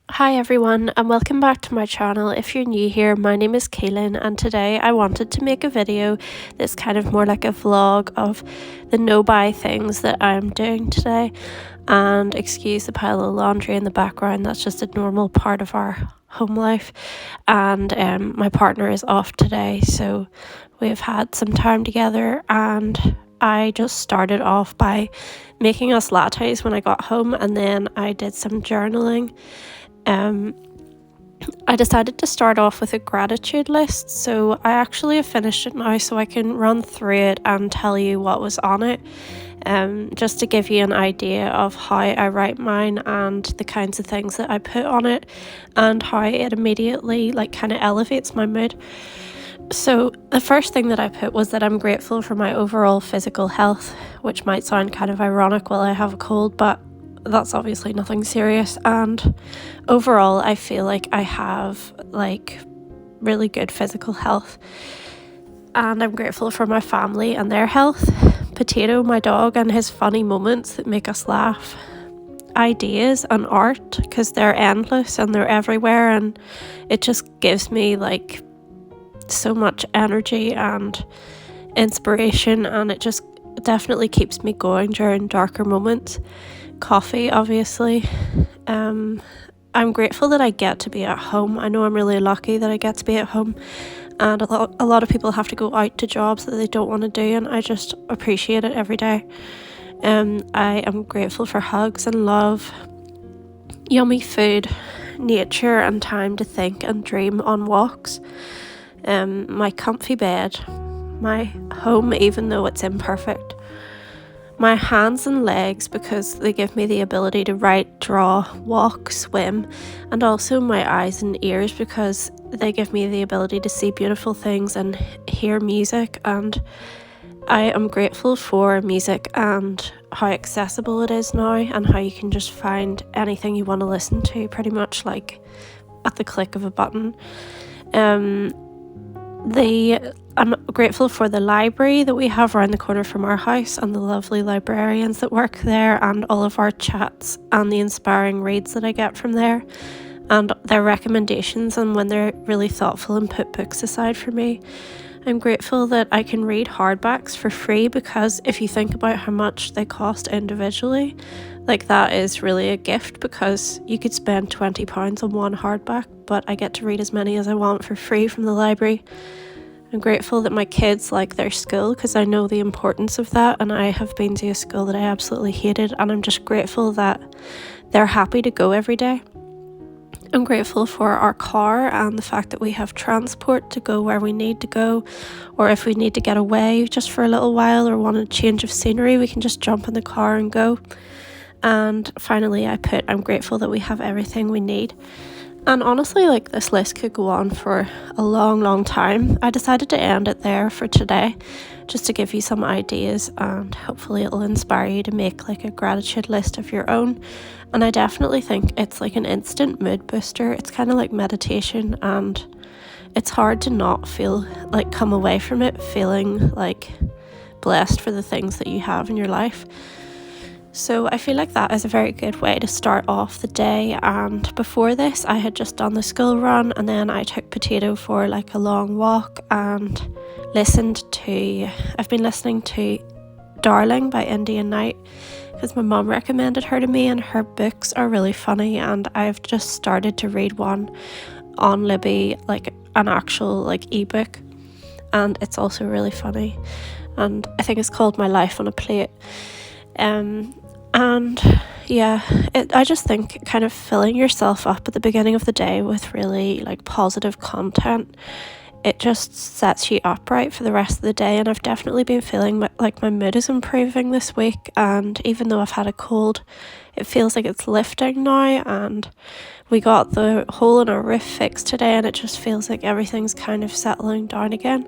Hi everyone and welcome back to my channel. If you're new here, my name is Kaylin and today I wanted to make a video that's kind of more like a vlog of the no-buy things that I'm doing today. And excuse the pile of laundry in the background, that's just a normal part of our home life. And my partner is off today, so we've had some time together, and I just started off by making us lattes when I got home, and then I did some journaling. I decided to start off with a gratitude list, so I actually have finished it now, so I can run through it and tell you what was on it, just to give you an idea of how I write mine and the kinds of things that I put on it and how it immediately kind of elevates my mood. So the first thing that I put was that I'm grateful for my overall physical health, which might sound kind of ironic while I have a cold, but that's obviously nothing serious. And overall I feel like I have really good physical health, and I'm grateful for my family and their health, Potato, my dog, and his funny moments that make us laugh, ideas and art because they're endless and they're everywhere, and it just gives me so much energy and inspiration, and it just definitely keeps me going during darker moments. Coffee, obviously. I'm grateful that I get to be at home. I know I'm really lucky that I get to be at home, and a lot of people have to go out to jobs that they don't want to do, and I just appreciate it every day. I am grateful for hugs and love, yummy food, nature, and time to think and dream on walks. My comfy bed, my home even though it's imperfect, my hands and legs because they give me the ability to write, draw, walk, swim, and also my eyes and ears because they give me the ability to see beautiful things and hear music. And I am grateful for music and how accessible it is now, and how you can just find anything you want to listen to pretty much at the click of a button. I'm grateful for the library that we have around the corner from our house, and the lovely librarians that work there, and all of our chats and the inspiring reads that I get from there, and their recommendations, and when they're really thoughtful and put books aside for me. I'm grateful that I can read hardbacks for free, because if you think about how much they cost individually, that is really a gift, because you could spend £20 on one hardback, but I get to read as many as I want for free from the library. I'm grateful that my kids like their school, because I know the importance of that, and I have been to a school that I absolutely hated, and I'm just grateful that they're happy to go every day. I'm grateful for our car and the fact that we have transport to go where we need to go, or if we need to get away just for a little while or want a change of scenery, we can just jump in the car and go. And finally I'm grateful that we have everything we need. And honestly, this list could go on for a long time. I decided to end it there for today, just to give you some ideas, and hopefully it'll inspire you to make a gratitude list of your own. And I definitely think it's an instant mood booster. It's kind of like meditation, and it's hard to not feel come away from it feeling blessed for the things that you have in your life. So I feel like that is a very good way to start off the day. And before this, I had just done the school run, and then I took Potato for a long walk and I've been listening to Darling by Indian Night, because my mum recommended her to me, and her books are really funny, and I've just started to read one on Libby, an actual ebook, and it's also really funny, and I think it's called My Life on a Plate. And yeah, I just think kind of filling yourself up at the beginning of the day with really positive content, it just sets you up right for the rest of the day. And I've definitely been feeling my mood is improving this week, and even though I've had a cold, it feels like it's lifting now. And we got the hole in our roof fixed today, and it just feels like everything's kind of settling down again.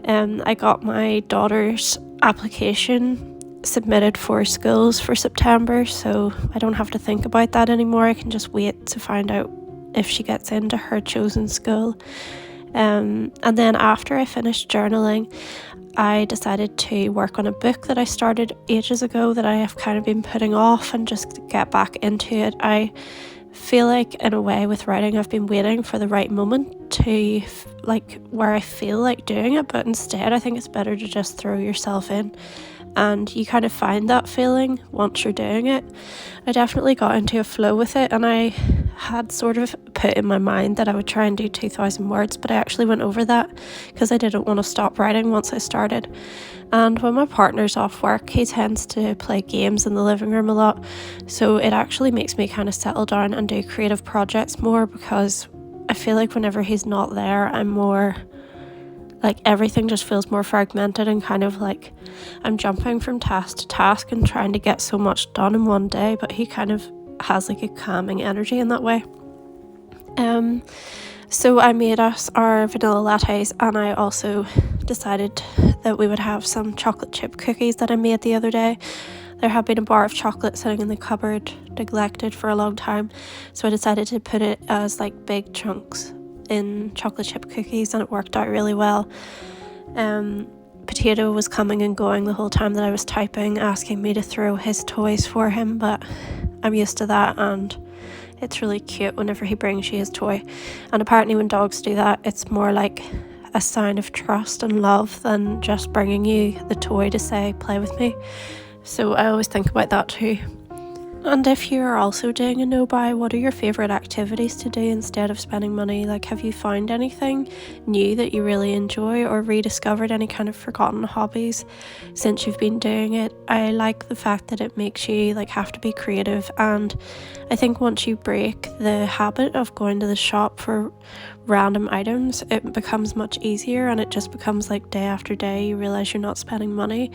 I got my daughter's application submitted for schools for September, so I don't have to think about that anymore. I can just wait to find out if she gets into her chosen school. And then after I finished journaling, I decided to work on a book that I started ages ago that I have kind of been putting off, and just get back into it. I feel like, in a way, with writing, I've been waiting for the right moment to like where I feel like doing it, but instead I think it's better to just throw yourself in, and you kind of find that feeling once you're doing it. I definitely got into a flow with it, and I had sort of put in my mind that I would try and do 2,000 words, but I actually went over that because I didn't want to stop writing once I started. And when my partner's off work, he tends to play games in the living room a lot, so it actually makes me kind of settle down and do creative projects more, because I feel like whenever he's not there, I'm more like, everything just feels more fragmented, and kind of like I'm jumping from task to task and trying to get so much done in one day, but he kind of has like a calming energy in that way. So I made us our vanilla lattes, and I also decided that we would have some chocolate chip cookies that I made the other day. There had been a bar of chocolate sitting in the cupboard, neglected for a long time, so I decided to put it as like big chunks in chocolate chip cookies, and it worked out really well. Potato was coming and going the whole time that I was typing, asking me to throw his toys for him, but I'm used to that, and it's really cute whenever he brings you his toy. And apparently when dogs do that, it's more like a sign of trust and love than just bringing you the toy to say, play with me. So I always think about that too. And if you're also doing a no-buy, what are your favourite activities to do instead of spending money? Like, have you found anything new that you really enjoy, or rediscovered any kind of forgotten hobbies since you've been doing it? I like the fact that it makes you like have to be creative, and I think once you break the habit of going to the shop for random items, it becomes much easier, and it just becomes like day after day you realize you're not spending money.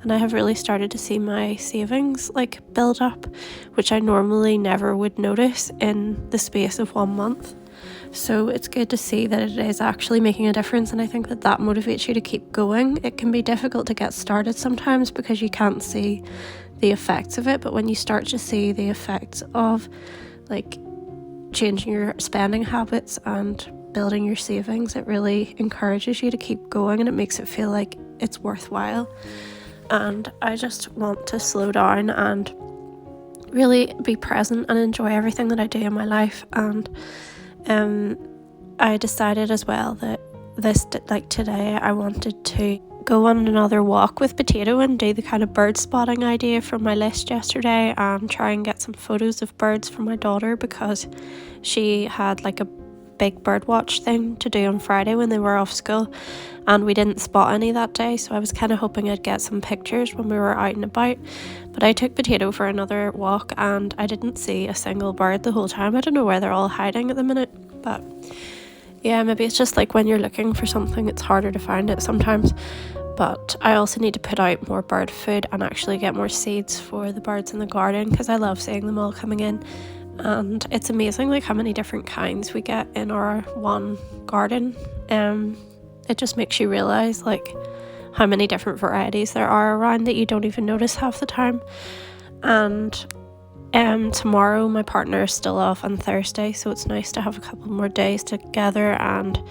And I have really started to see my savings like build up, which I normally never would notice in the space of 1 month. So it's good to see that it is actually making a difference, and I think that that motivates you to keep going. It can be difficult to get started sometimes because you can't see the effects of it, but when you start to see the effects of like changing your spending habits and building your savings, it really encourages you to keep going, and it makes it feel like it's worthwhile. And I just want to slow down and really be present and enjoy everything that I do in my life. And I decided as well that today I wanted to go on another walk with Potato and do the kind of bird spotting idea from my list yesterday, and try and get some photos of birds for my daughter, because she had like a big bird watch thing to do on Friday when they were off school, and we didn't spot any that day, so I was kind of hoping I'd get some pictures when we were out and about. But I took Potato for another walk, and I didn't see a single bird the whole time. I don't know where they're all hiding at the minute, but yeah, maybe it's just like when you're looking for something, it's harder to find it sometimes. But I also need to put out more bird food and actually get more seeds for the birds in the garden, because I love seeing them all coming in. And it's amazing like how many different kinds we get in our one garden. It just makes you realise like how many different varieties there are around that you don't even notice half the time. And tomorrow my partner is still off on Thursday, so it's nice to have a couple more days together, and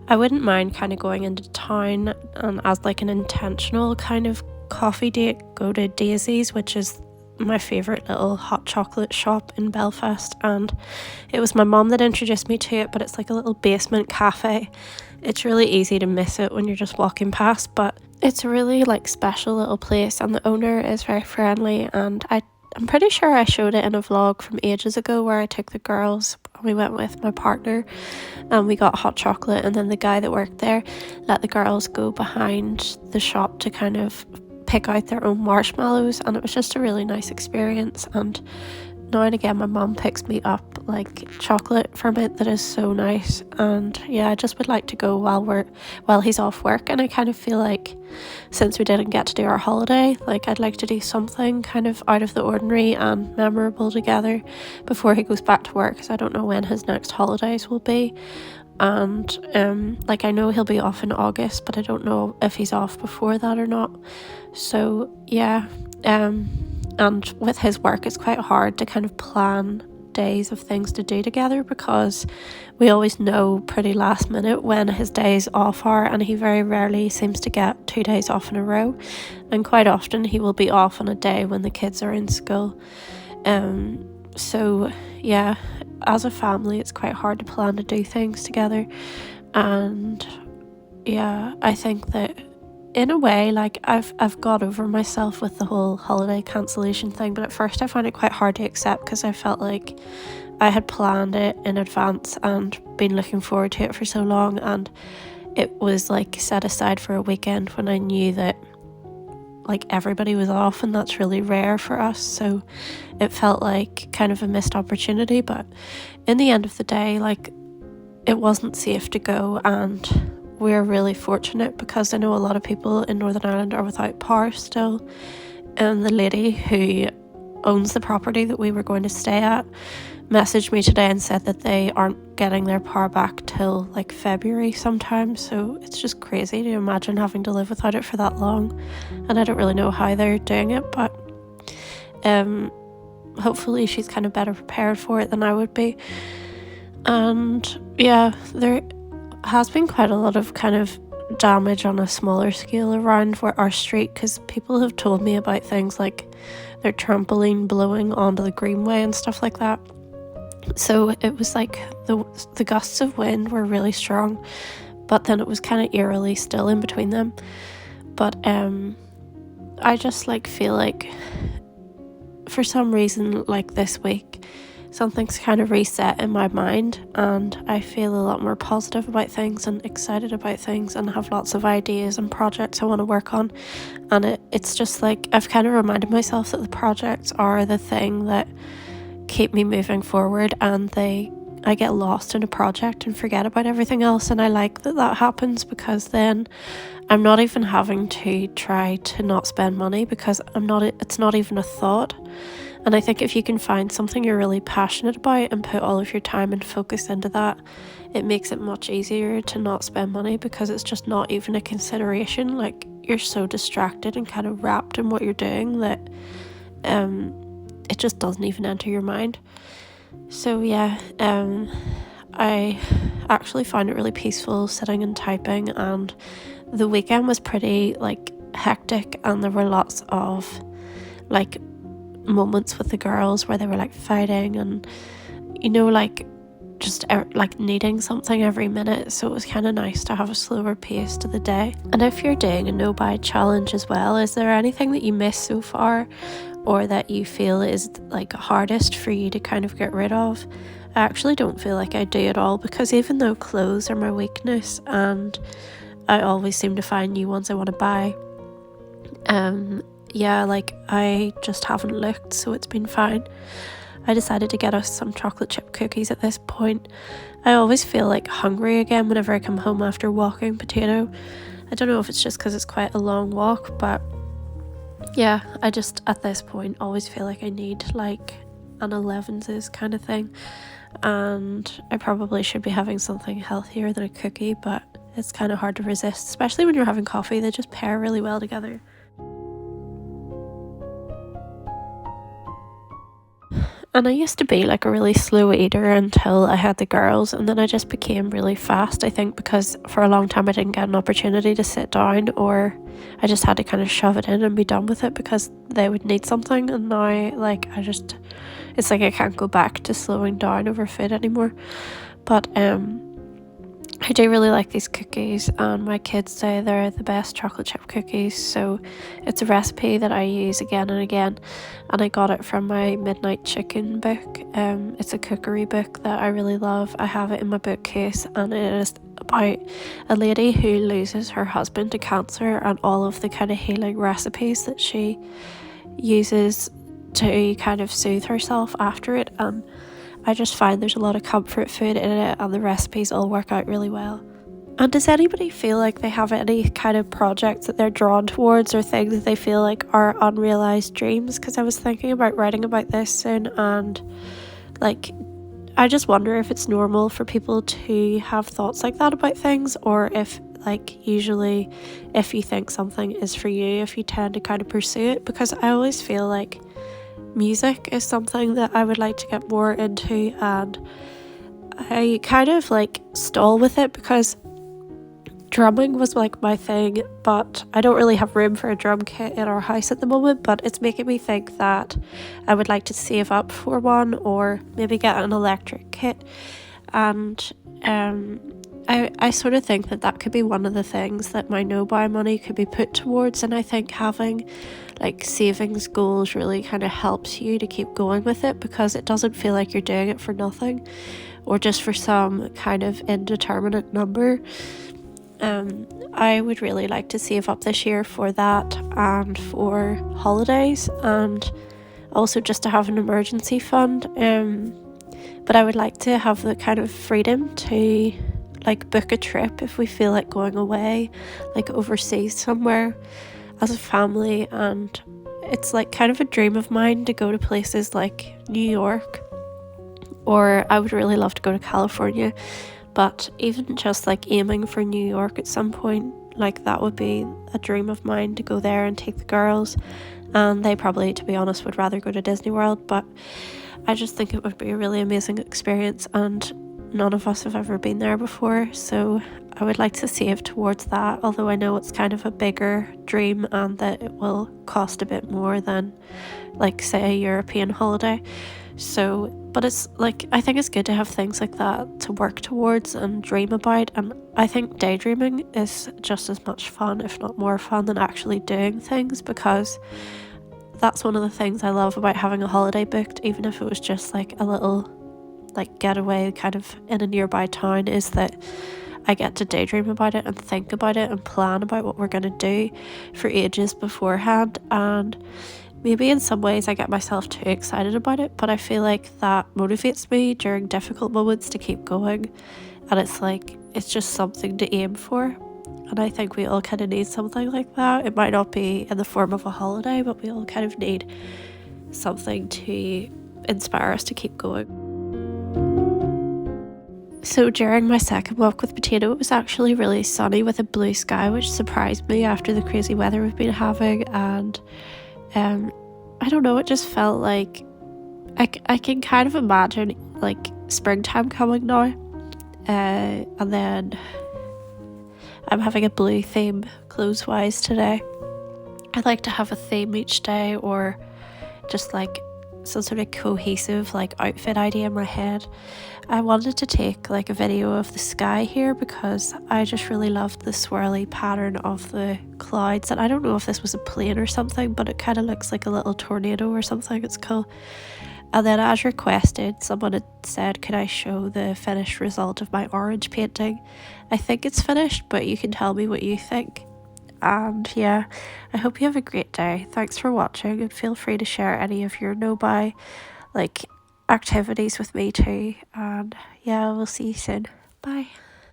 I wouldn't mind kind of going into town and as like an intentional kind of coffee date, go to Daisy's, which is my favourite little hot chocolate shop in Belfast, and it was my mum that introduced me to it, but it's like a little basement cafe. It's really easy to miss it when you're just walking past, but it's a really like special little place, and the owner is very friendly, and I'm pretty sure I showed it in a vlog from ages ago where I took the girls. We went with my partner and we got hot chocolate, and then the guy that worked there let the girls go behind the shop to kind of pick out their own marshmallows, and it was just a really nice experience. And now and again my mum picks me up like chocolate from it that is so nice, and yeah, I just would like to go while he's off work. And I kind of feel like since we didn't get to do our holiday, like I'd like to do something kind of out of the ordinary and memorable together before he goes back to work, because I don't know when his next holidays will be. And like I know he'll be off in August, but I don't know if he's off before that or not. So yeah, and with his work it's quite hard to kind of plan days of things to do together, because we always know pretty last minute when his days off are, and he very rarely seems to get 2 days off in a row, and quite often he will be off on a day when the kids are in school. So yeah, as a family it's quite hard to plan to do things together. And yeah, I think that in a way, like, I've got over myself with the whole holiday cancellation thing, but at first I found it quite hard to accept because I felt like I had planned it in advance and been looking forward to it for so long, and it was like set aside for a weekend when I knew that like everybody was off, and that's really rare for us, so it felt like kind of a missed opportunity. But in the end of the day, like, it wasn't safe to go, and we're really fortunate because I know a lot of people in Northern Ireland are without power still. And the lady who owns the property that we were going to stay at messaged me today and said that they aren't getting their power back till like February sometime. So it's just crazy to imagine having to live without it for that long. And I don't really know how they're doing it, but hopefully she's kind of better prepared for it than I would be. And yeah, there has been quite a lot of kind of damage on a smaller scale around where our street, because people have told me about things like their trampoline blowing onto the greenway and stuff like that. So it was like the gusts of wind were really strong, but then it was kind of eerily still in between them. But I just like feel like for some reason, like this week, something's kind of reset in my mind, and I feel a lot more positive about things and excited about things and have lots of ideas and projects I want to work on. And it's just like I've kind of reminded myself that the projects are the thing that keep me moving forward, and I get lost in a project and forget about everything else. And I like that happens, because then I'm not even having to try to not spend money, because it's not even a thought. And I think if you can find something you're really passionate about and put all of your time and focus into that, it makes it much easier to not spend money, because it's just not even a consideration. Like, you're so distracted and kind of wrapped in what you're doing that it just doesn't even enter your mind. So yeah, I actually found it really peaceful sitting and typing, and the weekend was pretty like hectic, and there were lots of like moments with the girls where they were like fighting and, you know, like just like needing something every minute. So it was kind of nice to have a slower pace to the day. And if you're doing a no buy challenge as well, is there anything that you missed so far, or that you feel is like hardest for you to kind of get rid of? I actually don't feel like I do at all, because even though clothes are my weakness and I always seem to find new ones I want to buy, yeah, like I just haven't looked, so it's been fine. I decided to get us some chocolate chip cookies at this point. I always feel like hungry again whenever I come home after walking Potato. I don't know if it's just because it's quite a long walk, but yeah, I just at this point always feel like I need like an 11's kind of thing, and I probably should be having something healthier than a cookie, but it's kind of hard to resist, especially when you're having coffee. They just pair really well together. And I used to be like a really slow eater until I had the girls, and then I just became really fast, I think, because for a long time I didn't get an opportunity to sit down, or I just had to kind of shove it in and be done with it because they would need something. And now like it's like I can't go back to slowing down over food anymore. But I do really like these cookies, and my kids say they're the best chocolate chip cookies, so it's a recipe that I use again and again, and I got it from my Midnight Chicken book. It's a cookery book that I really love. I have it in my bookcase, and it is about a lady who loses her husband to cancer and all of the kind of healing recipes that she uses to kind of soothe herself after it. I just find there's a lot of comfort food in it, and the recipes all work out really well. And does anybody feel like they have any kind of projects that they're drawn towards, or things that they feel like are unrealised dreams? Because I was thinking about writing about this soon, and like I just wonder if it's normal for people to have thoughts like that about things, or if like usually if you think something is for you, if you tend to kind of pursue it. Because I always feel like music is something that I would like to get more into, and I kind of like stall with it because drumming was like my thing, but I don't really have room for a drum kit in our house at the moment. But it's making me think that I would like to save up for one, or maybe get an electric kit. And I sort of think that that could be one of the things that my no buy money could be put towards. And I think having like savings goals really kind of helps you to keep going with it, because it doesn't feel like you're doing it for nothing or just for some kind of indeterminate number. I would really like to save up this year for that and for holidays, and also just to have an emergency fund. But I would like to have the kind of freedom to like book a trip if we feel like going away, like overseas somewhere as a family. And it's like kind of a dream of mine to go to places like New York, or I would really love to go to California. But even just like aiming for New York at some point, like that would be a dream of mine, to go there and take the girls. And they probably, to be honest, would rather go to Disney World, but I just think it would be a really amazing experience, and none of us have ever been there before, so I would like to save towards that, although I know it's kind of a bigger dream and that it will cost a bit more than like say a European holiday. So, but it's like, I think it's good to have things like that to work towards and dream about. And I think daydreaming is just as much fun, if not more fun, than actually doing things, because that's one of the things I love about having a holiday booked, even if it was just like a little like getaway kind of in a nearby town, is that I get to daydream about it and think about it and plan about what we're going to do for ages beforehand. And maybe in some ways I get myself too excited about it, but I feel like that motivates me during difficult moments to keep going. And it's like, it's just something to aim for. And I think we all kind of need something like that. It might not be in the form of a holiday, but we all kind of need something to inspire us to keep going. So during my second walk with Potato, it was actually really sunny with a blue sky, which surprised me after the crazy weather we've been having. And I don't know, it just felt like I can kind of imagine like springtime coming now. And then I'm having a blue theme clothes wise today. I like to have a theme each day, or just like some sort of cohesive like outfit idea in my head. I wanted to take like a video of the sky here because I just really loved the swirly pattern of the clouds, and I don't know if this was a plane or something, but it kind of looks like a little tornado or something. It's cool. And then, as requested, someone had said, could I show the finished result of my orange painting? I think it's finished, but you can tell me what you think. And yeah, I hope you have a great day. Thanks for watching, and feel free to share any of your no-buy like activities with me too. And yeah, we'll see you soon. Bye.